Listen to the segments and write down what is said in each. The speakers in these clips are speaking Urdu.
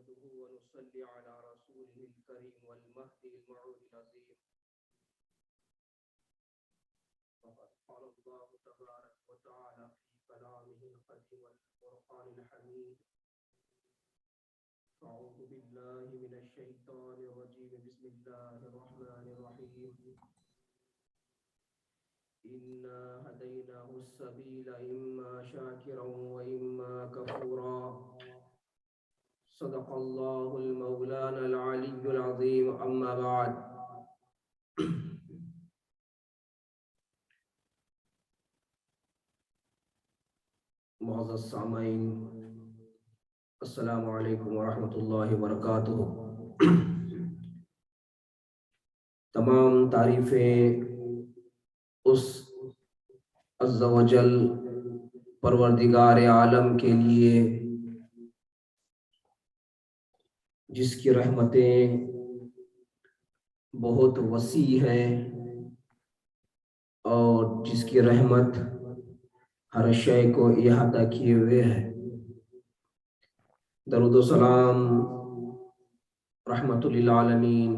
نحمده ونصلي على رسوله الكريم والمهدي الموعود العظيم. وقد قال الله تبارك وتعالى في كلامه القديم والفرقان الحميد: أعوذ بالله من الشيطان الرجيم. بسم الله الرحمن الرحيم. إنا هديناه السبيل إما شاكرا وإما كفورا. صدق الله المولانا العلي العظيم. أما بعد، معزز سامعین، السلام علیکم ورحمۃ اللہ وبرکاتہ۔ تمام تعریفیں اس عز و جل پروردگار عالم کے لیے جس کی رحمتیں بہت وسیع ہیں اور جس کی رحمت ہر شے کو احاطہ کیے ہوئے ہے۔ درود و سلام رحمت للعالمین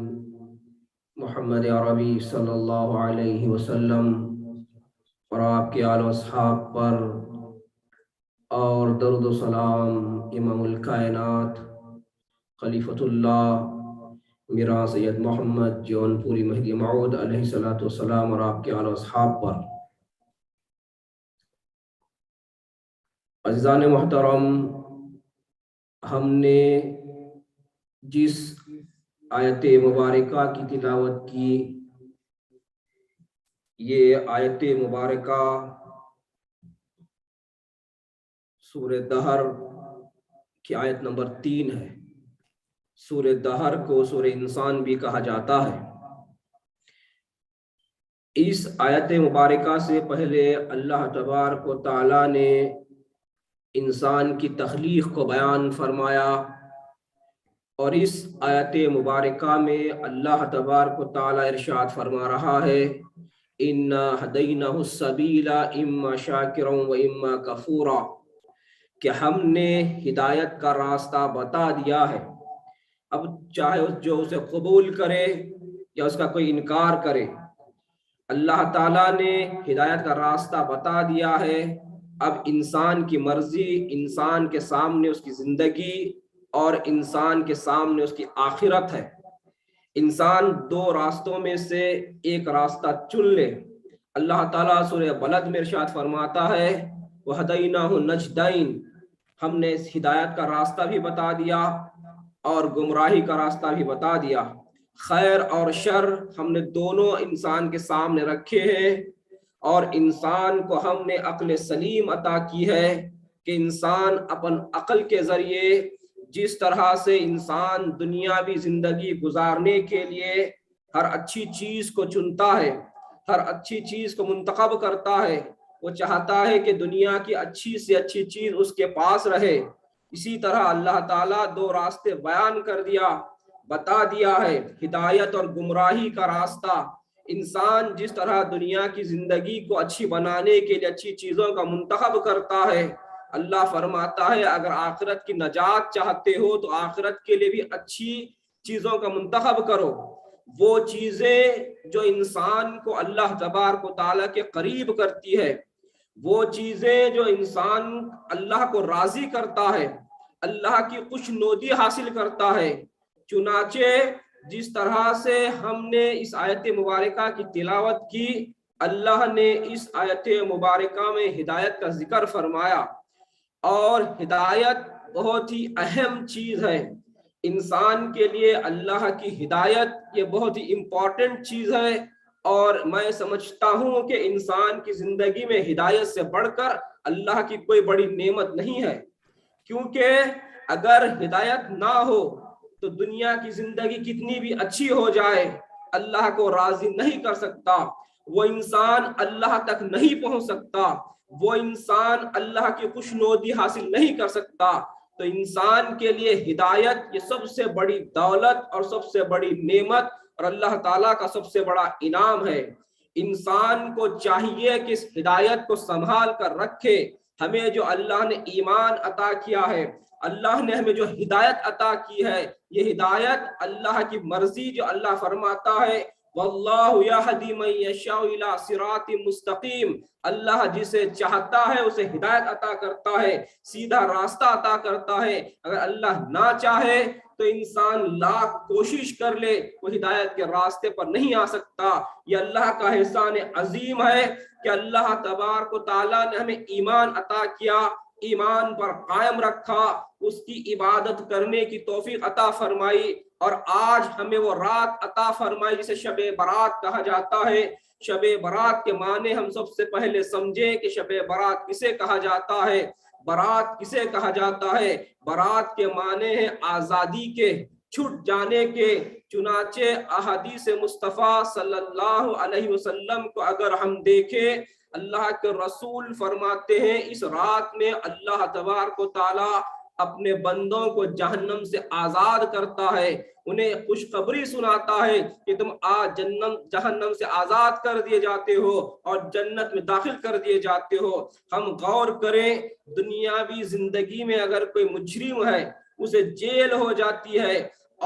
محمد عربی صلی اللہ علیہ وسلم اور آپ کے آل و اصحاب پر، اور درود و سلام امام الکائنات خلیفۃ اللہ میرا سید محمد جون پوری مہدی موعود علیہ السلام اور آپ کے آل و اصحاب پر۔ عزیزان محترم، ہم نے جس آیت مبارکہ کی تلاوت کی، یہ آیت مبارکہ سورہ دہر کی آیت نمبر 3 ہے۔ سورہ دہر کو سورہ انسان بھی کہا جاتا ہے۔ اس آیت مبارکہ سے پہلے اللہ تبارک و تعالی نے انسان کی تخلیق کو بیان فرمایا، اور اس آیت مبارکہ میں اللہ تبارک و تعالی ارشاد فرما رہا ہے: اِنَّا هَدَيْنَاهُ السَّبِيلَ إِمَّا شَاكِرًا وَإِمَّا كَفُورًا، کہ ہم نے ہدایت کا راستہ بتا دیا ہے۔ اب چاہے جو اسے قبول کرے یا اس کا کوئی انکار کرے، اللہ تعالیٰ نے ہدایت کا راستہ بتا دیا ہے۔ اب انسان کی مرضی، انسان کے سامنے اس کی زندگی اور انسان کے سامنے اس کی آخرت ہے۔ انسان دو راستوں میں سے ایک راستہ چن لے۔ اللہ تعالیٰ سورہ بلد میں ارشاد فرماتا ہے: وَهَدَيْنَاهُ النَّجْدَيْنِ، ہم نے اس ہدایت کا راستہ بھی بتا دیا اور گمراہی کا راستہ بھی بتا دیا۔ خیر اور شر ہم نے دونوں انسان کے سامنے رکھے ہیں، اور انسان کو ہم نے عقل سلیم عطا کی ہے کہ انسان اپن عقل کے ذریعے جس طرح سے انسان دنیاوی زندگی گزارنے کے لیے ہر اچھی چیز کو چنتا ہے، ہر اچھی چیز کو منتخب کرتا ہے، وہ چاہتا ہے کہ دنیا کی اچھی سے اچھی چیز اس کے پاس رہے، اسی طرح اللہ تعالیٰ دو راستے بیان کر دیا، بتا دیا ہے، ہدایت اور گمراہی کا راستہ۔ انسان جس طرح دنیا کی زندگی کو اچھی بنانے کے لیے اچھی چیزوں کا منتخب کرتا ہے، اللہ فرماتا ہے اگر آخرت کی نجات چاہتے ہو تو آخرت کے لیے بھی اچھی چیزوں کا منتخب کرو۔ وہ چیزیں جو انسان کو اللہ تبارک و تعالیٰ کے قریب کرتی ہے، وہ چیزیں جو انسان اللہ کو راضی کرتا ہے، اللہ کی خوشنودی حاصل کرتا ہے۔ چنانچہ جس طرح سے ہم نے اس آیت مبارکہ کی تلاوت کی، اللہ نے اس آیت مبارکہ میں ہدایت کا ذکر فرمایا، اور ہدایت بہت ہی اہم چیز ہے انسان کے لیے۔ اللہ کی ہدایت یہ بہت ہی امپورٹنٹ چیز ہے، اور میں سمجھتا ہوں کہ انسان کی زندگی میں ہدایت سے بڑھ کر اللہ کی کوئی بڑی نعمت نہیں ہے، کیونکہ اگر ہدایت نہ ہو تو دنیا کی زندگی کتنی بھی اچھی ہو جائے اللہ کو راضی نہیں کر سکتا، وہ انسان اللہ تک نہیں پہنچ سکتا، وہ انسان اللہ کی خوشنودی حاصل نہیں کر سکتا۔ تو انسان کے لیے ہدایت یہ سب سے بڑی دولت اور سب سے بڑی نعمت اور اللہ تعالیٰ کا سب سے بڑا انعام ہے۔ انسان کو چاہیے کہ اس ہدایت کو سنبھال کر رکھے، ہمیں جو اللہ نے ایمان عطا کیا ہے، اللہ نے ہمیں جو ہدایت عطا کی ہے، یہ ہدایت اللہ کی مرضی جو اللہ فرماتا ہے واللہ یہدی من یشاء الی صراط مستقیم، اللہ جسے چاہتا ہے اسے ہدایت عطا کرتا ہے، سیدھا راستہ عطا کرتا ہے۔ اگر اللہ نہ چاہے تو انسان لاکھ کوشش کر لے وہ ہدایت کے راستے پر نہیں آ سکتا۔ یہ اللہ کا احسان عظیم ہے کہ اللہ تبارک و تعالیٰ نے ہمیں ایمان عطا کیا، ایمان پر قائم رکھا، اس کی عبادت کرنے کی توفیق عطا فرمائی، اور آج ہمیں وہ رات عطا فرمائی جسے شب برات کہا جاتا ہے۔ شب برات کے معنی ہم سب سے پہلے سمجھیں کہ شب برات کسے کہا جاتا ہے، برات کسے کہا جاتا ہے۔ برات کے معنی ہیں آزادی کے، چھٹ جانے کے۔ چنانچہ احادیث مصطفیٰ صلی اللہ علیہ وسلم کو اگر ہم دیکھیں، اللہ کے رسول فرماتے ہیں اس رات میں اللہ تبارک و تعالی اپنے بندوں کو جہنم سے آزاد کرتا ہے، انہیں خوشخبری سناتا ہے کہ تم آج جہنم سے آزاد کر دیے جاتے ہو اور جنت میں داخل کر دیے جاتے ہو۔ ہم غور کریں، دنیاوی زندگی میں اگر کوئی مجرم ہے اسے جیل ہو جاتی ہے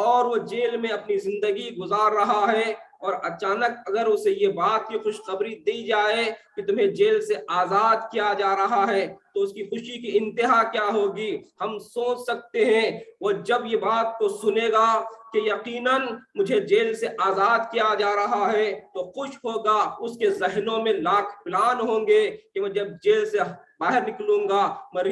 اور وہ جیل میں اپنی زندگی گزار رہا ہے، اور اچانک اگر اسے یہ بات کی خوشخبری دی جائے کہ تمہیں جیل سے آزاد کیا جا رہا ہے تو اس کی خوشی کی انتہا کیا ہوگی۔ ہم سوچ سکتے ہیں وہ جب یہ بات کو سنے گا کہ یقیناً مجھے جیل سے آزاد کیا جا رہا ہے تو خوش ہوگا، اس کے ذہنوں میں لاکھ پلان ہوں گے کہ میں جب جیل سے باہر نکلوں گا، میں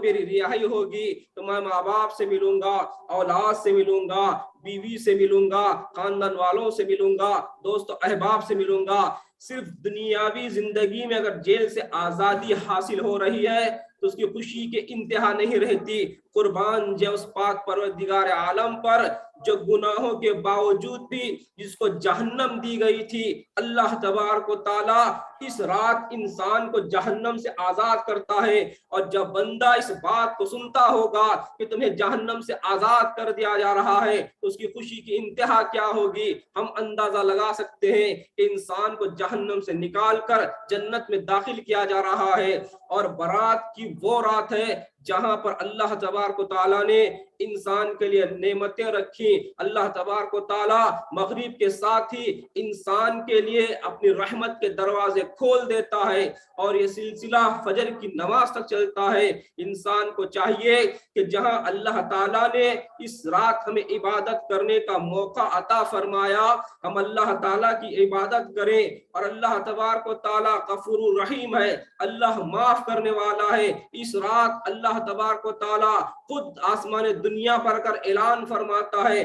میری رہائی ہوگی تو میں ماں باپ سے ملوں گا، اولاد سے ملوں گا، بیوی سے ملوں گا، خاندان والوں سے ملوں گا، دوست و احباب سے ملوں گا۔ صرف دنیاوی زندگی میں اگر جیل سے آزادی حاصل ہو رہی ہے تو اس کی خوشی کے انتہا نہیں رہتی۔ قربان جے اس پاک پروردگار عالم پر جو گناہوں کے باوجود بھی جس کو جہنم دی گئی تھی، اللہ تبارک و تعالیٰ اس رات انسان کو جہنم سے آزاد کرتا ہے۔ اور جب بندہ اس بات کو سنتا ہوگا کہ تمہیں جہنم سے آزاد کر دیا جا رہا ہے تو اس کی خوشی کی انتہا کیا ہوگی۔ ہم اندازہ لگا سکتے ہیں کہ انسان کو جہنم سے نکال کر جنت میں داخل کیا جا رہا ہے۔ اور برات کی وہ رات ہے جہاں پر اللہ تبارک و تعالیٰ نے انسان کے لیے نعمتیں رکھی۔ اللہ تبارک و تعالیٰ مغرب کے ساتھ ہی انسان کے لیے اپنی رحمت کے دروازے کھول دیتا ہے اور یہ سلسلہ فجر کی نماز تک چلتا ہے۔ انسان کو چاہیے کہ جہاں اللہ تعالیٰ نے اس رات ہمیں عبادت کرنے کا موقع عطا فرمایا، ہم اللہ تعالیٰ کی عبادت کریں۔ اور اللہ تبارک و تعالیٰ غفور الرحیم ہے، اللہ معاف کرنے والا ہے۔ اس رات اللہ تبارک و تعالیٰ خود آسمان دنیا پر کر اعلان فرماتا ہے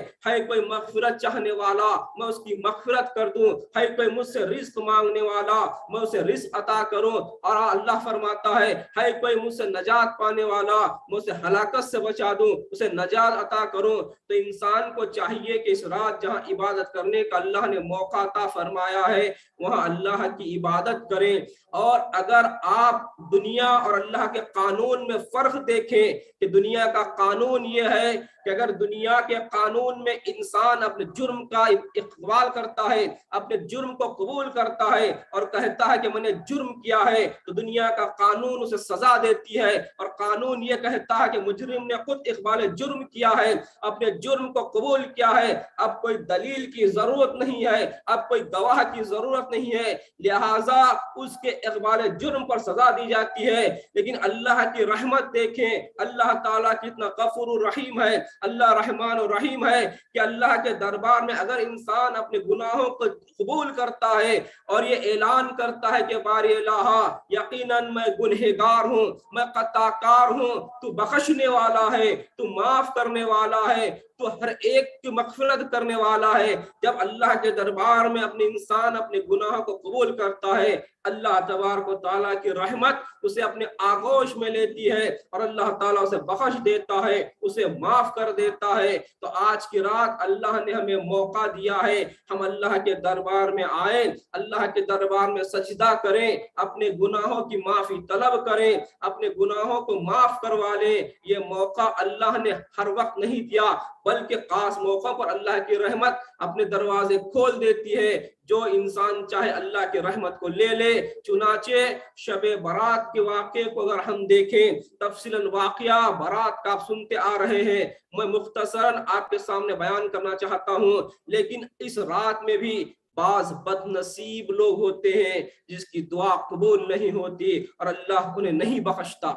کوئی مغفرت چاہنے والا میں اس کی مغفرت کر دوں، ہے کوئی مجھ سے رزق مانگنے والا میں اسے رزق عطا کروں۔ اور اللہ فرماتا ہے کوئی مجھ سے نجات پانے والا میں اسے ہلاکت سے بچا دوں، اسے نجات عطا کروں۔ تو انسان کو چاہیے کہ اس رات جہاں عبادت کرنے کا اللہ نے موقع عطا فرمایا ہے وہاں اللہ کی عبادت کریں۔ اور اگر آپ دنیا اور اللہ کے قانون میں فرق دیکھیں کہ دنیا کا قانون یہ ہے کہ اگر دنیا کے قانون میں انسان اپنے جرم کا اقبال کرتا ہے، اپنے جرم کو قبول کرتا ہے اور کہتا ہے کہ میں نے جرم کیا ہے تو دنیا کا قانون اسے سزا دیتی ہے، اور قانون یہ کہتا ہے کہ مجرم نے خود اقبال جرم کیا ہے، اپنے جرم کو قبول کیا ہے، اب کوئی دلیل کی ضرورت نہیں ہے، اب کوئی گواہ کی ضرورت نہیں ہے، لہٰذا اس کے اقبال جرم پر سزا دی جاتی ہے۔ لیکن اللہ کی رحمت دیکھیں، اللہ تعالیٰ کتنا غفور الرحیم ہے، اللہ رحمان الرحیم ہے کہ اللہ کے دربار میں اگر انسان اپنے گناہوں کو قبول کرتا ہے اور یہ اعلان کرتا ہے کہ باری الہ یقیناً میں گنہگار ہوں، میں خطا کار ہوں، تو بخشنے والا ہے، تو معاف کرنے والا ہے، تو ہر ایک کی مغفرت کرنے والا ہے۔ جب اللہ کے دربار میں اپنے انسان اپنے گناہوں کو قبول کرتا ہے، اللہ تبارک و تعالیٰ کی رحمت اسے اپنے آغوش میں لیتی ہے اور اللہ تعالیٰ اسے بخش دیتا ہے، اسے معاف کر دیتا ہے۔ تو آج کی رات اللہ نے ہمیں موقع دیا ہے ہم اللہ کے دربار میں آئیں، اللہ کے دربار میں سجدہ کریں، اپنے گناہوں کی معافی طلب کریں، اپنے گناہوں کو معاف کروا لیں۔ یہ موقع اللہ نے ہر وقت نہیں دیا، بلکہ خاص موقع پر اللہ کی رحمت اپنے دروازے کھول دیتی ہے، جو انسان چاہے اللہ کی رحمت کو لے لے۔ چنانچہ شب برات کے واقعے کو اگر ہم دیکھیں، تفصیلاً واقعہ برات کا آپ سنتے آ رہے ہیں، میں مختصراً آپ کے سامنے بیان کرنا چاہتا ہوں، لیکن اس رات میں بھی بعض بد نصیب لوگ ہوتے ہیں جس کی دعا قبول نہیں ہوتی اور اللہ انہیں نہیں بخشتا۔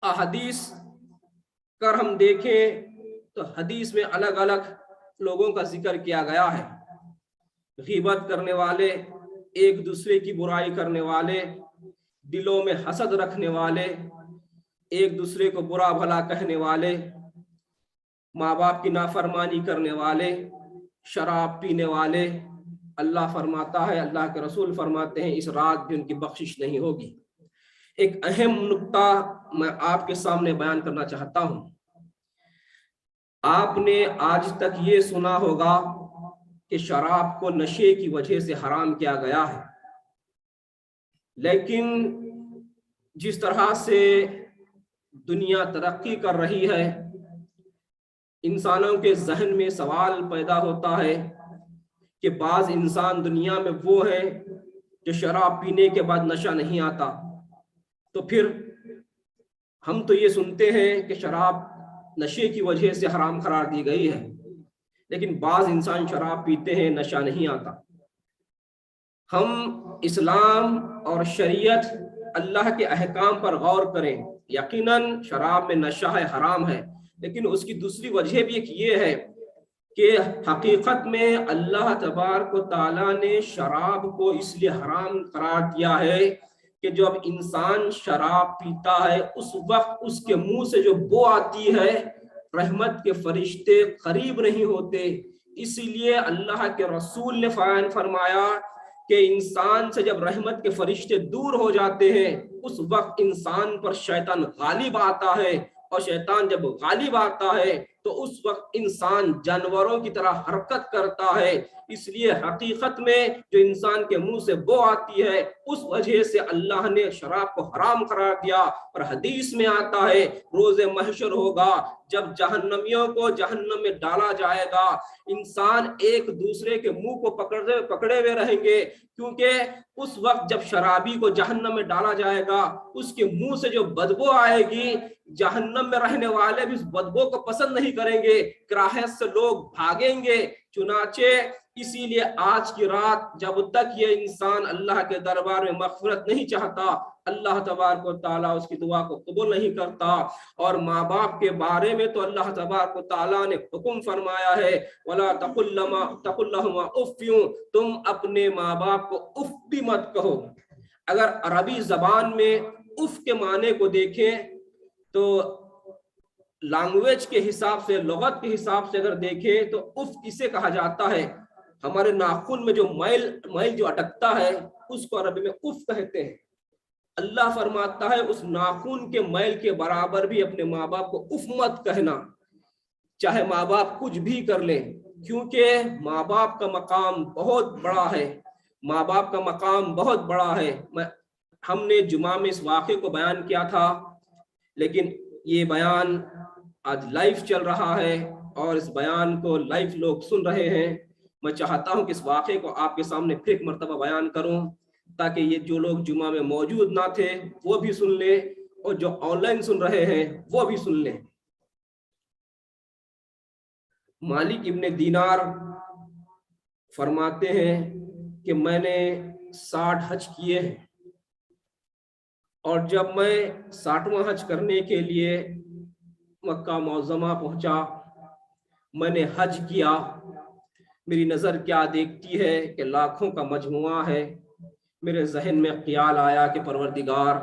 احادیث اگر ہم دیکھیں تو حدیث میں الگ الگ لوگوں کا ذکر کیا گیا ہے، غیبت کرنے والے، ایک دوسرے کی برائی کرنے والے، دلوں میں حسد رکھنے والے، ایک دوسرے کو برا بھلا کہنے والے، ماں باپ کی نافرمانی کرنے والے، شراب پینے والے۔ اللہ فرماتا ہے، اللہ کے رسول فرماتے ہیں اس رات بھی ان کی بخشش نہیں ہوگی۔ ایک اہم نقطہ میں آپ کے سامنے بیان کرنا چاہتا ہوں۔ آپ نے آج تک یہ سنا ہوگا کہ شراب کو نشے کی وجہ سے حرام کیا گیا ہے، لیکن جس طرح سے دنیا ترقی کر رہی ہے، انسانوں کے ذہن میں سوال پیدا ہوتا ہے کہ بعض انسان دنیا میں وہ ہیں جو شراب پینے کے بعد نشہ نہیں آتا، تو پھر ہم تو یہ سنتے ہیں کہ شراب نشے کی وجہ سے حرام قرار دی گئی ہے، لیکن بعض انسان شراب پیتے ہیں، نشہ نہیں آتا۔ ہم اسلام اور شریعت اللہ کے احکام پر غور کریں، یقیناً شراب میں نشہ ہے، حرام ہے، لیکن اس کی دوسری وجہ بھی ایک یہ ہے کہ حقیقت میں اللہ تبارک و تعالیٰ نے شراب کو اس لیے حرام قرار دیا ہے کہ جب انسان شراب پیتا ہے اس وقت اس کے منہ سے جو بو آتی ہے، رحمت کے فرشتے قریب نہیں ہوتے۔ اسی لیے اللہ کے رسول نے فرمایا کہ انسان سے جب رحمت کے فرشتے دور ہو جاتے ہیں اس وقت انسان پر شیطان غالب آتا ہے، اور شیطان جب غالب آتا ہے تو اس وقت انسان جانوروں کی طرح حرکت کرتا ہے۔ اس لیے حقیقت میں جو انسان کے منہ سے بو آتی ہے اس وجہ سے اللہ نے شراب کو حرام قرار دیا۔ اور حدیث میں آتا ہے روز محشر ہوگا جب جہنمیوں کو جہنم میں ڈالا جائے گا، انسان ایک دوسرے کے منہ کو پکڑے ہوئے رہیں گے، کیونکہ اس وقت جب شرابی کو جہنم میں ڈالا جائے گا اس کے منہ سے جو بدبو آئے گی، جہنم میں رہنے والے بھی اس بدبو کو پسند نہیں کریں گے، کراہت سے لوگ بھاگیں گے۔ چنانچہ اسی لیے آج کی رات جب تک یہ انسان اللہ کے دربار میں مغفرت نہیں چاہتا، اللہ تبارک و تعالیٰ اس کی دعا کو قبول نہیں کرتا۔ اور ماں باپ کے بارے میں تو اللہ تبارک و تعالیٰ نے حکم فرمایا ہے وَلَا تَقُلْ لَهُمَا اُفٍّ، تم اپنے ماں باپ کو اف بھی مت کہو۔ اگر عربی زبان میں اف کے معنی کو دیکھیں تو لینگویج کے حساب سے، لغت کے حساب سے اگر دیکھیں تو اف کسے کہا جاتا ہے؟ ہمارے ناخن میں جو میل جو اٹکتا ہے اس کو عربی میں اف کہتے ہیں۔ اللہ فرماتا ہے اس ناخن کے میل کے برابر بھی اپنے ماں باپ کو اف مت کہنا، چاہے ماں باپ کچھ بھی کر لیں، کیونکہ ماں باپ کا مقام بہت بڑا ہے، ماں باپ کا مقام بہت بڑا ہے۔ ہم نے جمعہ میں اس واقعے کو بیان کیا تھا، لیکن یہ بیان آج لائیو چل رہا ہے اور اس بیان کو لائیو لوگ سن رہے ہیں۔ میں چاہتا ہوں کہ اس واقعے کو آپ کے سامنے پھر ایک مرتبہ بیان کروں تاکہ یہ جو لوگ جمعہ میں موجود نہ تھے وہ بھی سن لیں اور جو آن لائن سن رہے ہیں وہ بھی سن لیں۔ مالک ابن دینار فرماتے ہیں کہ میں نے 60 حج کیے ہیں، اور جب میں 60واں حج کرنے کے لیے مکہ معظمہ پہنچا، میں نے حج کیا، میری نظر کیا دیکھتی ہے کہ لاکھوں کا مجموعہ ہے۔ میرے ذہن میں خیال آیا کہ پروردگار،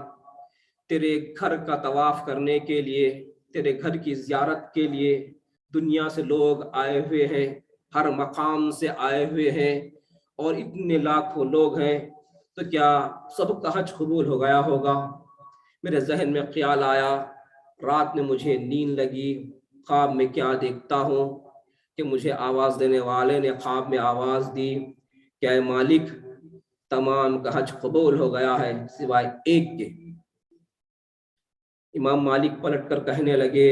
تیرے گھر کا طواف کرنے کے لیے، تیرے گھر کی زیارت کے لیے دنیا سے لوگ آئے ہوئے ہیں، ہر مقام سے آئے ہوئے ہیں، اور اتنے لاکھوں لوگ ہیں، تو کیا سب کا حج قبول ہو گیا ہوگا؟ میرے ذہن میں خیال آیا، رات میں مجھے نیند لگی، خواب میں کیا دیکھتا ہوں کہ مجھے آواز دینے والے نے خواب میں آواز دی کہ اے مالک، تمام کا حج قبول ہو گیا ہے سوائے ایک کے۔ امام مالک پلٹ کر کہنے لگے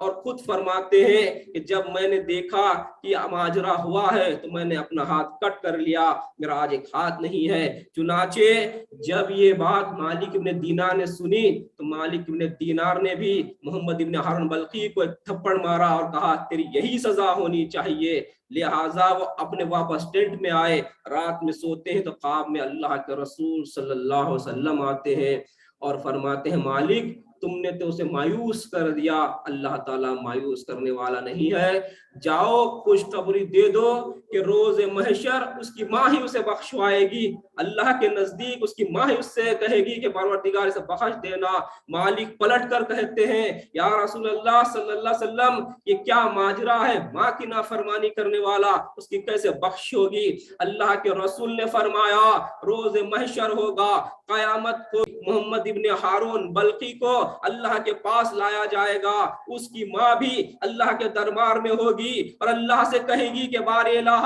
اور خود فرماتے ہیں کہ جب میں نے دیکھا کہ ماجرا ہوا ہے تو میں نے اپنا ہاتھ کٹ کر لیا، میرا آج ایک ہاتھ نہیں ہے۔ چنانچہ جب یہ بات مالک ابن دینار نے سنی تو مالک ابن دینار نے بھی محمد ابن ہارون بلخی کو ایک تھپڑ مارا اور کہا تیری یہی سزا ہونی چاہیے۔ لہٰذا وہ اپنے واپس ٹینٹ میں آئے، رات میں سوتے ہیں تو خواب میں اللہ کے رسول صلی اللہ علیہ وسلم آتے ہیں اور فرماتے ہیں مالک تم نے تو اسے مایوس کر دیا، اللہ تعالیٰ مایوس کرنے والا نہیں ہے، جاؤ خوشخبری دے دو کہ روز محشر اس کی ماں ہی اسے بخشوائے گی، اللہ کے نزدیک اس کی ماں ہی اس سے کہے گی کہ پروردگار اسے بخش دینا۔ مالک پلٹ کر کہتے ہیں یا رسول اللہ صلی اللہ علیہ وسلم یہ کیا ماجرا ہے، ماں کی نافرمانی کرنے والا اس کی کیسے بخش ہوگی؟ اللہ کے رسول نے فرمایا روز محشر ہوگا، قیامت کو محمد ابن ہارون بلخی کو اللہ کے پاس لایا جائے گا، اس کی ماں بھی اللہ کے دربار میں ہوگی اور اللہ سے کہے گی کہ بار الہ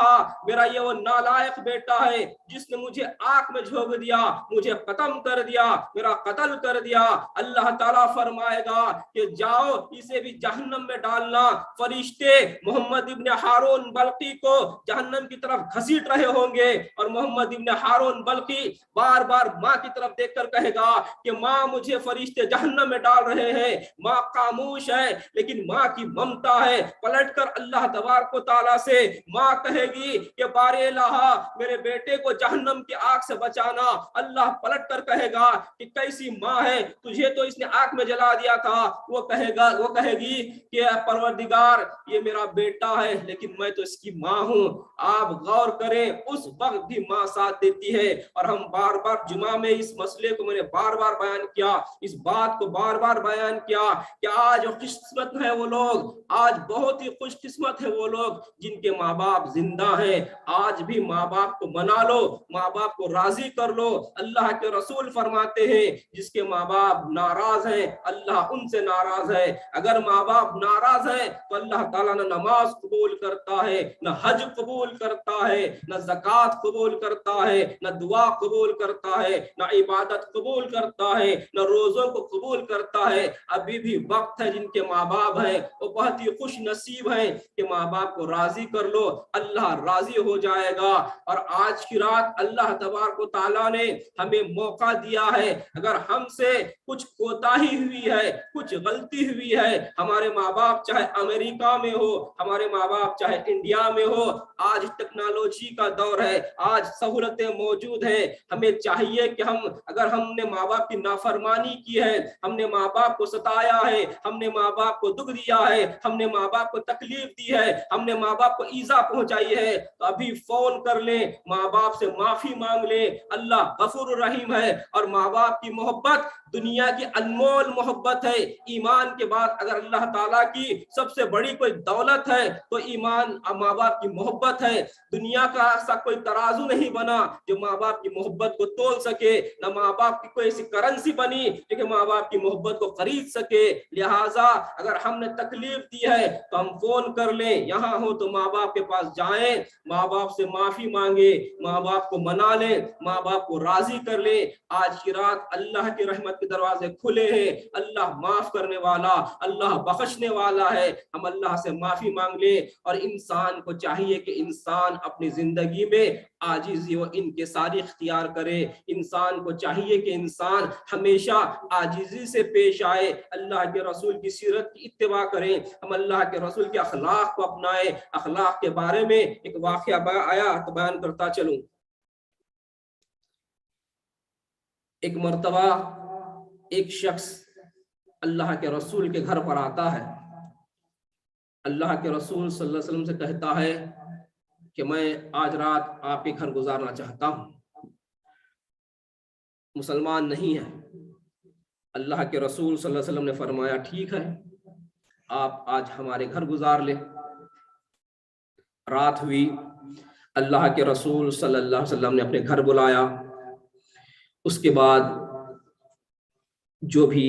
میرا یہ وہ نالائق بیٹا ہے جس نے مجھے آگ میں جھونک دیا، مجھے ختم کر دیا، میرا قتل کر دیا۔ اللہ تعالیٰ فرمائے گا کہ جاؤ اسے بھی جہنم میں ڈالنا۔ فرشتے محمد ابن ہارون بلخی کو جہنم کی طرف گھسیٹ رہے ہوں گے اور محمد ابن ہارون بلخی بار بار ماں کی طرف دیکھ کر کہے گا کہ ماں مجھے فرشتے جہنم میں ڈال رہے ہیں۔ ماں خاموش ہے لیکن ماں کی ممتا ہے۔ پلٹ کر اللہ تبارک و تعالیٰ سے ماں کہے گی کہ بار الہ میرے بیٹے کو جہنم کی آگ سے بچانا۔ اللہ پلٹ کر کہے گا کہ کیسی ماں ہے، تجھے تو اس نے آگ میں جلا دیا تھا۔ وہ کہے گی کہ پروردگار یہ میرا بیٹا ہے لیکن میں تو اس کی ماں ہوں۔ آپ غور کریں اس وقت بھی ماں ساتھ دیتی ہے، اور ہم بار بار جمعہ میں اس مسئلے کو میں نے بار بار بیان کیا، اس بات کو بار بار بیان کیا کہ آج خوش قسمت ہے وہ لوگ، آج بہت ہی خوش قسمت ہے وہ لوگ جن کے ماں باپ زندہ ہیں۔ آج بھی ماں باپ کو منا لو، ماں باپ کو راضی کر لو۔ اللہ کے رسول فرماتے ہیں جس کے ماں باپ ناراض ہیں اللہ ان سے ناراض ہے۔ اگر ماں باپ ناراض ہیں تو اللہ تعالیٰ نہ نماز قبول کرتا ہے، نہ حج قبول کرتا ہے، نہ زکوٰۃ قبول کرتا ہے، نہ دعا قبول کرتا ہے، نہ عبادت قبول کرتا ہے، نہ روزوں کو قبول کرتا ہے۔ ابھی بھی وقت ہے، جن کے ماں باپ ہیں وہ بہت ہی خوش نصیب ہیں کہ ماں باپ کو راضی کر لو، اللہ راضی ہو جائے گا۔ اور آج کی رات اللہ تبارک و تعالیٰ نے ہمیں موقع دیا ہے، اگر ہم سے کچھ کوتاہی ہوئی ہے، کچھ غلطی ہوئی ہے، ہمارے ماں باپ چاہے امریکہ میں ہو، ہمارے ماں باپ چاہے انڈیا میں ہو، آج ٹیکنالوجی کا دور ہے، آج سہولتیں موجود ہیں، ہمیں چاہیے کہ اگر ہم نے ماں باپ کی نافرمانی کی ہے، ہم نے ماں باپ کو ستایا ہے، ہم نے ماں باپ کو دکھ دیا ہے، ہم نے ماں باپ کو تکلیف دی ہے، ہم نے ماں باپ کو ایذا پہنچائی ہے، تو ابھی فون کر لیں، ماں باپ سے معافی مانگ لیں۔ اللہ غفور الرحیم ہے، اور ماں باپ کی محبت دنیا کی انمول محبت ہے۔ ایمان کے بعد اگر اللہ تعالیٰ کی سب سے بڑی کوئی دولت ہے تو ایمان ماں باپ کی محبت ہے۔ دنیا کا ایسا کوئی ترازو نہیں بنا جو ماں باپ کی محبت کو تول سکے، نہ ماں باپ کی کوئی ایسی کرنسی بنی کہ ماں باپ کی محبت کو خرید سکے۔ لہٰذا اگر ہم نے تکلیف دی ہے تو ہم فون کر لیں، یہاں ہو تو ماں باپ کے پاس جائیں، ماں باپ سے معافی مانگے، ماں باپ کو منا لیں، ماں باپ کو راضی کر لیں۔ آج کی رات اللہ کی رحمت کے دروازے کھلے ہیں، اللہ معاف کرنے والا، اللہ بخشنے والا ہے۔ ہم اللہ سے معافی مانگ لیں، اور انسان کو چاہیے کہ انسان اپنی زندگی میں عاجزی و انکساری اختیار کرے۔ انسان کو چاہیے کہ انسان ہمیشہ عاجزی سے پیش آئے، اللہ کے رسول کی سیرت کی اتباع کریں، ہم اللہ کے رسول کے اخلاق کو اپنائیں۔ اخلاق کے بارے میں ایک واقعہ آیا تو بیان کرتا چلوں۔ ایک مرتبہ ایک شخص اللہ کے رسول کے گھر پر آتا ہے، اللہ کے رسول صلی اللہ علیہ وسلم سے کہتا ہے کہ میں آج رات آپ کے گھر گزارنا چاہتا ہوں۔ مسلمان نہیں ہے۔ اللہ کے رسول صلی اللہ علیہ وسلم نے فرمایا ٹھیک ہے، آپ آج ہمارے گھر گزار لیں۔ رات ہوئی، اللہ کے رسول صلی اللہ علیہ وسلم نے اپنے گھر بلایا، اس کے بعد جو بھی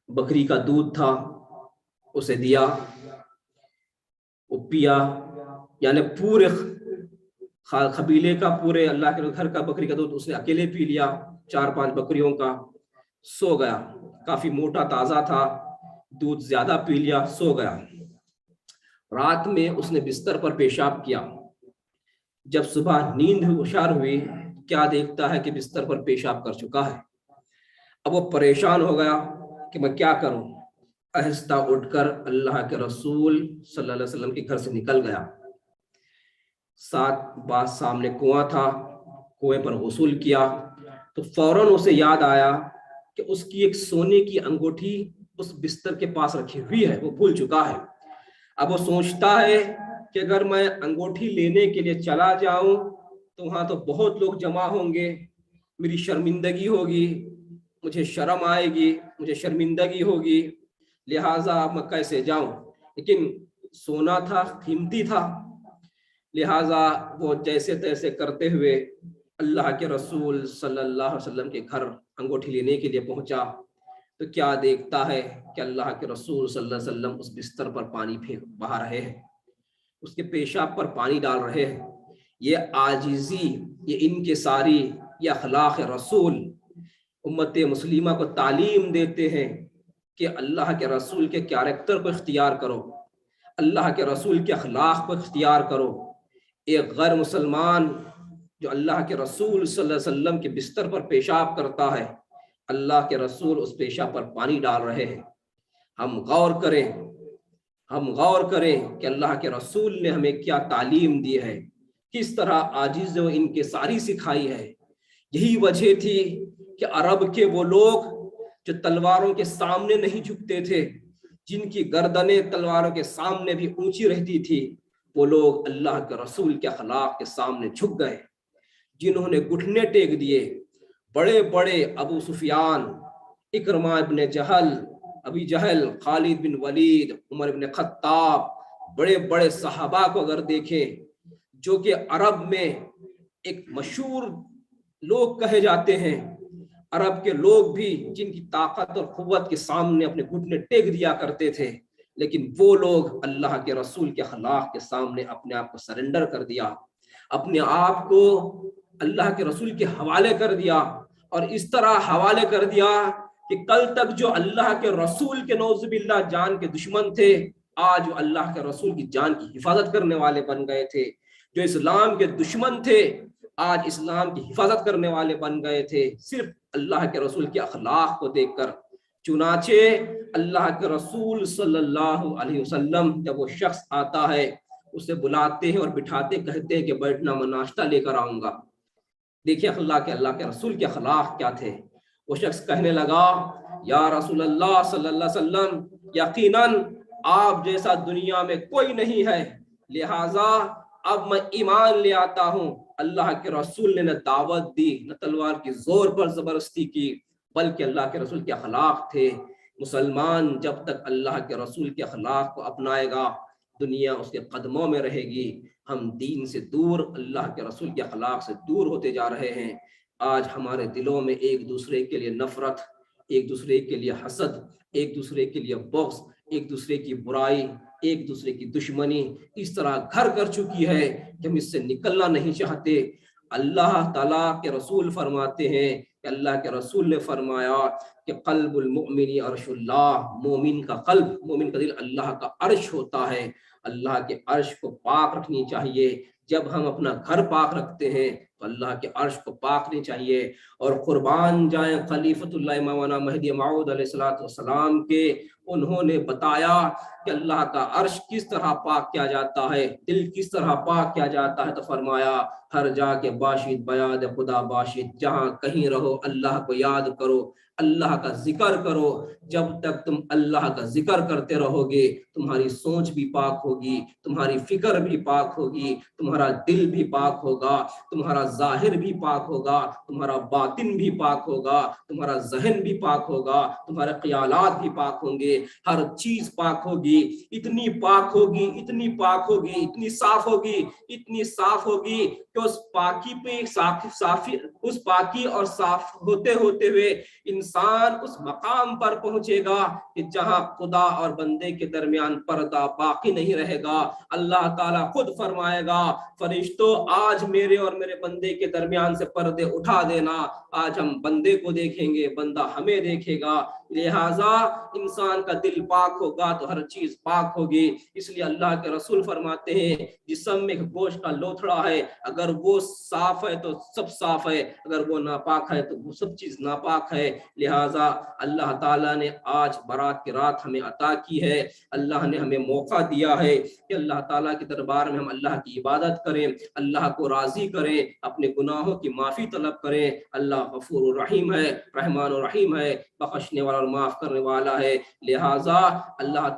بکری کا دودھ تھا اسے دیا، وہ پیا، یعنی پورے قبیلے کا، پورے اللہ کے گھر کا بکری کا دودھ اس نے اکیلے پی لیا، 4-5 بکریوں کا۔ سو گیا، کافی موٹا تازہ تھا۔ دودھ زیادہ پی لیا، سو گیا۔ رات میں اس نے بستر پر پیشاب کیا، جب صبح نیند ہوشیار ہوئی کیا دیکھتا ہے کہ بستر پر پیشاب کر چکا ہے۔ اب وہ پریشان ہو گیا کہ میں کیا کروں۔ آہستہ اٹھ کر اللہ کے رسول صلی اللہ علیہ وسلم کے گھر سے نکل گیا۔ بعد سامنے کنواں تھا، کنویں پر غسل کیا تو فوراً اسے یاد آیا کہ اس کی ایک سونے کی انگوٹھی اس بستر کے پاس رکھی ہوئی ہے، وہ بھول چکا ہے۔ اب وہ سوچتا ہے کہ اگر میں انگوٹھی لینے کے لیے چلا جاؤں تو وہاں تو بہت لوگ جمع ہوں گے، میری شرمندگی ہوگی، مجھے شرم آئے گی، مجھے شرمندگی ہوگی، لہٰذا میں کیسے جاؤں۔ لیکن سونا تھا، قیمتی تھا، لہٰذا وہ جیسے تیسے کرتے ہوئے اللہ کے رسول صلی اللہ علیہ وسلم کے گھر انگوٹھی لینے کے لیے پہنچا تو کیا دیکھتا ہے کہ اللہ کے رسول صلی اللہ علیہ وسلم اس بستر پر پانی بہا رہے ہیں، اس کے پیشاب پر پانی ڈال رہے ہیں۔ یہ عاجزی، یہ انکساری، یہ اخلاق رسول امت مسلمہ کو تعلیم دیتے ہیں کہ اللہ کے رسول کے کیریکٹر کو اختیار کرو، اللہ کے رسول کے اخلاق کو اختیار کرو۔ ایک غیر مسلمان جو اللہ کے رسول صلی اللہ علیہ وسلم کے بستر پر پیشاب کرتا ہے، اللہ کے رسول اس پیشاب پر پانی ڈال رہے ہیں۔ ہم غور کریں کہ اللہ کے رسول نے ہمیں کیا تعلیم دی ہے، کس طرح عاجز و انکساری سکھائی ہے۔ یہی وجہ تھی کہ عرب کے وہ لوگ جو تلواروں کے سامنے نہیں جھکتے تھے، جن کی گردنیں تلواروں کے سامنے بھی اونچی رہتی تھی، وہ لوگ اللہ کے رسول کے اخلاق کے سامنے جھک گئے۔ جنہوں نے گھٹنے ٹیک دیے، بڑے بڑے ابو سفیان، اکرمہ ابن جہل، ابی جہل، خالد بن ولید، عمر بن خطاب، بڑے بڑے صحابہ کو اگر دیکھیں جو کہ عرب میں ایک مشہور لوگ کہے جاتے ہیں، عرب کے لوگ بھی جن کی طاقت اور قوت کے سامنے اپنے گھٹنے ٹیک دیا کرتے تھے، لیکن وہ لوگ اللہ کے رسول کے اخلاق کے سامنے اپنے آپ کو سرنڈر کر دیا، اپنے آپ کو اللہ کے رسول کے حوالے کر دیا، اور اس طرح حوالے کر دیا کہ کل تک جو اللہ کے رسول کے نعوذ باللہ جان کے دشمن تھے، آج وہ اللہ کے رسول کی جان کی حفاظت کرنے والے بن گئے تھے۔ جو اسلام کے دشمن تھے، آج اسلام کی حفاظت کرنے والے بن گئے تھے، صرف اللہ کے رسول کے اخلاق کو دیکھ کر۔ چنانچہ اللہ کے رسول صلی اللہ علیہ وسلم جب وہ شخص آتا ہے، اسے بلاتے ہیں اور بٹھاتے، کہتے ہیں کہ بیٹھنا، میں ناشتہ لے کر آؤں گا۔ دیکھیے اللہ کے رسول کے اخلاق کیا تھے۔ وہ شخص کہنے لگا، یا رسول اللہ صلی اللہ علیہ وسلم، یقیناً آپ جیسا دنیا میں کوئی نہیں ہے، لہٰذا اب میں ایمان لے آتا ہوں۔ اللہ کے رسول نے نہ دعوت دی، نہ تلوار کی زور پر زبردستی کی، بلکہ اللہ کے رسول کے اخلاق تھے۔ مسلمان جب تک اللہ کے رسول کے اخلاق کو اپنائے گا، دنیا اس کے قدموں میں رہے گی۔ ہم دین سے دور، اللہ کے رسول کے اخلاق سے دور ہوتے جا رہے ہیں۔ آج ہمارے دلوں میں ایک دوسرے کے لیے نفرت، ایک دوسرے کے لیے حسد، ایک دوسرے کے لیے بغض، ایک دوسرے کی برائی، ایک دوسرے کی دشمنی اس طرح گھر کر چکی ہے کہ ہم اس سے نکلنا نہیں چاہتے۔ اللہ تعالیٰ کے رسول فرماتے ہیں کہ اللہ کے رسول نے فرمایا کہ قلب المؤمن عرش اللہ، مومن کا قلب، مومن کا دل اللہ کا عرش ہوتا ہے۔ اللہ کے عرش کو پاک رکھنی چاہیے۔ جب ہم اپنا گھر پاک رکھتے ہیں تو اللہ کے عرش کو پاک نہیں چاہیے۔ اور قربان جائیں خلیفۃ اللہ مولانا مہدی موعود علیہ السلام کے، انہوں نے بتایا کہ اللہ کا عرش کس طرح پاک کیا جاتا ہے، دل کس طرح پاک کیا جاتا ہے، تو فرمایا ہر جا کے باشد بیاد خدا باشد، جہاں کہیں رہو اللہ کو یاد کرو، اللہ کا ذکر کرو۔ جب تک تم اللہ کا ذکر کرتے رہو گے، تمہاری سوچ بھی پاک ہوگی، تمہاری فکر بھی پاک ہوگی، تمہارا دل بھی پاک ہوگا، تمہارا ظاہر بھی پاک ہوگا، تمہارا باطن بھی پاک ہوگا، تمہارا ذہن بھی پاک ہوگا، تمہارے خیالات بھی پاک ہوں گے، ہر چیز پاک ہوگی، اتنی پاک ہوگی، اتنی پاک ہوگی، اتنی صاف ہوگی، اتنی صاف ہوگی کہ اس پاکی پہ اس پاکی اور صاف ہوتے ہوتے ہوئے انسان اس مقام پر پہنچے گا کہ جہاں خدا اور بندے کے درمیان پردہ باقی نہیں رہے گا۔ اللہ تعالیٰ خود فرمائے گا، فرشتوں آج میرے اور میرے بندے کے درمیان سے پردے اٹھا دینا، آج ہم بندے کو دیکھیں گے، بندہ ہمیں دیکھے گا۔ لہٰذا انسان کا دل پاک ہوگا تو ہر چیز پاک ہوگی. اس لیے اللہ کے رسول فرماتے ہیں جسم میں گوشت کا لوتھڑا ہے، اگر وہ صاف ہے تو سب صاف ہے، اگر وہ ناپاک ہے تو وہ سب چیز ناپاک ہے. لہٰذا اللہ تعالیٰ نے آج برات کی رات ہمیں عطا کی ہے. اللہ نے ہمیں موقع دیا ہے کہ اللہ تعالیٰ کے دربار میں ہم اللہ کی عبادت کریں، اللہ کو راضی کریں، اپنے گناہوں کی معافی طلب کریں. اللہ غفور الرحیم ہے، رحمان الرحیم ہے، بخشنے والا اور معاف کرنے والا ہے. لہٰذا اللہ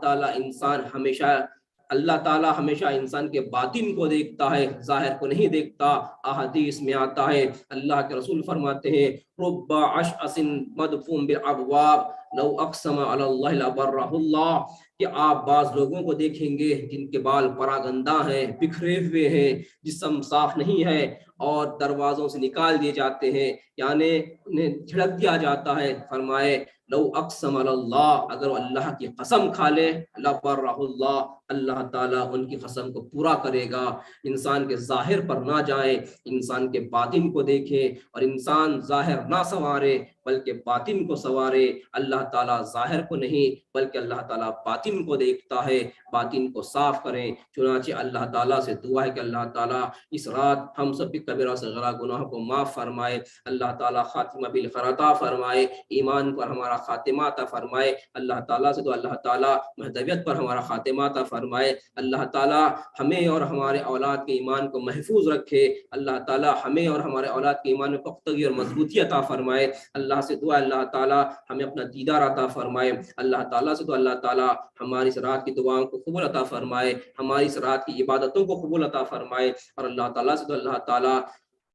تعالیٰ ہمیشہ انسان کے باطن کو دیکھتا ہے، ظاہر کو نہیں دیکھتا. احادیث میں آتا ہے، اللہ کے رسول فرماتے ہیں رب اشعث مدفون بالابواب لو اقسم علی اللہ لبرہ اللہ، کہ آپ بعض لوگوں کو دیکھیں گے جن کے بال پراگندہ ہیں، بکھرے ہوئے ہیں، جسم صاف نہیں ہے اور دروازوں سے نکال دیے جاتے ہیں، یعنی انہیں جھڑک دیا جاتا ہے. فرمائے لو اقسم علی اللہ، اگر وہ اللہ کی قسم کھا لے لبرہ اللہ، اللہ تعالیٰ ان کی قسم کو پورا کرے گا. انسان کے ظاہر پر نہ جائے، انسان کے باطن کو دیکھے، اور انسان ظاہر نہ سنوارے بلکہ باطن کو سنوارے. اللہ تعالیٰ ظاہر کو نہیں بلکہ اللہ تعالیٰ باطن کو دیکھتا ہے، باطن کو صاف کریں. چنانچہ اللہ تعالیٰ سے دعا ہے کہ اللہ تعالیٰ اس رات ہم سب کی کبیرہ صغیرہ گناہوں کو معاف فرمائے. اللہ تعالیٰ خاتمہ بالخیر عطا فرمائے، ایمان پر ہمارا خاتمہ عطا فرمائے. اللہ تعالیٰ سے تو اللہ تعالیٰ مہدویت پر ہمارا خاتمہ عطا فرمائے. اللہ تعالیٰ ہمیں اور ہمارے اولاد کے ایمان کو محفوظ رکھے. اللہ تعالیٰ ہمیں اور ہمارے اولاد کے ایمان میں پختگی اور مضبوطی عطا فرمائے. اللہ سے دعا اللہ تعالیٰ ہمیں اپنا دیدار عطا فرمائے. اللہ تعالیٰ سے تو اللہ تعالیٰ ہماری اس رات کی دعاؤں کو قبول عطا فرمائے، ہماری اس رات کی عبادتوں کو قبول عطا فرمائے. اور اللہ تعالیٰ سے تو اللہ تعالیٰ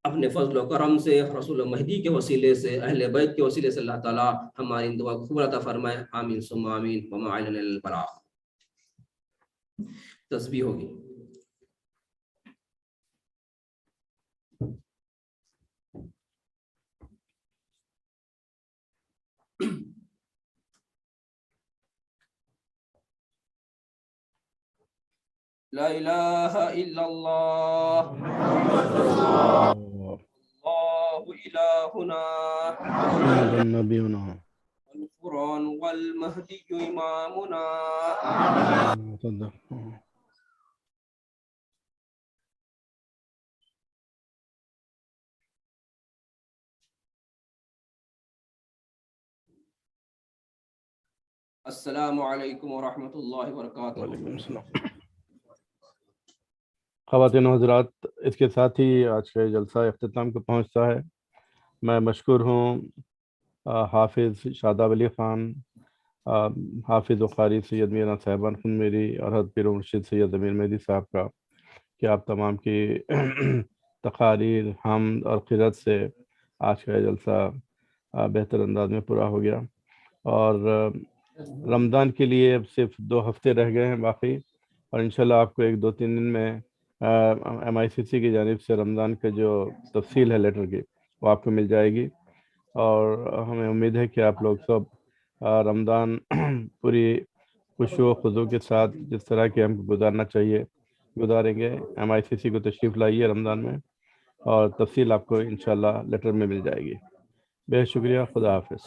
اپنے فضل و کرم سے، رسول مہدی کے وسیلے سے، اہل بیت کے وسیلے سے اللہ تعالیٰ ہماری ان دعا کو قبول عطا فرمائے. آمین ثم آمین. وما علینا الا البلاغ. تسبیح ہوگی. لا الہ الا اللہ اللہ الہنا نبینا القرآن والمہدی امامنا. السلام علیکم ورحمۃ اللہ وبرکاتہ. وعلیکم السلام. خواتین و حضرات، اس کے ساتھ ہی آج کا جلسہ اختتام کو پہنچتا ہے. میں مشکور ہوں حافظ شاداب علی خان، حافظ و قاری سید میرا صاحبان خن میری اور حضرت پیر مرشد سید امیر مہدی صاحب کا کہ آپ تمام کی تقاریر، حمد اور قرت سے آج کا جلسہ بہتر انداز میں پورا ہو گیا. اور رمضان کے لیے اب صرف 2 ہفتے رہ گئے ہیں باقی، اور انشاءاللہ آپ کو 1-2-3 دن میں MICC کی جانب سے رمضان کا جو تفصیل ہے لیٹر کی وہ آپ کو مل جائے گی. اور ہمیں امید ہے کہ آپ لوگ سب رمضان پوری خوشو و خضوع کے ساتھ جس طرح کہ ہم کو گزارنا چاہیے گزاریں گے. MICC کو تشریف لائیے رمضان میں، اور تفصیل آپ کو انشاءاللہ لیٹر میں مل جائے گی. بہت شکریہ. خدا حافظ.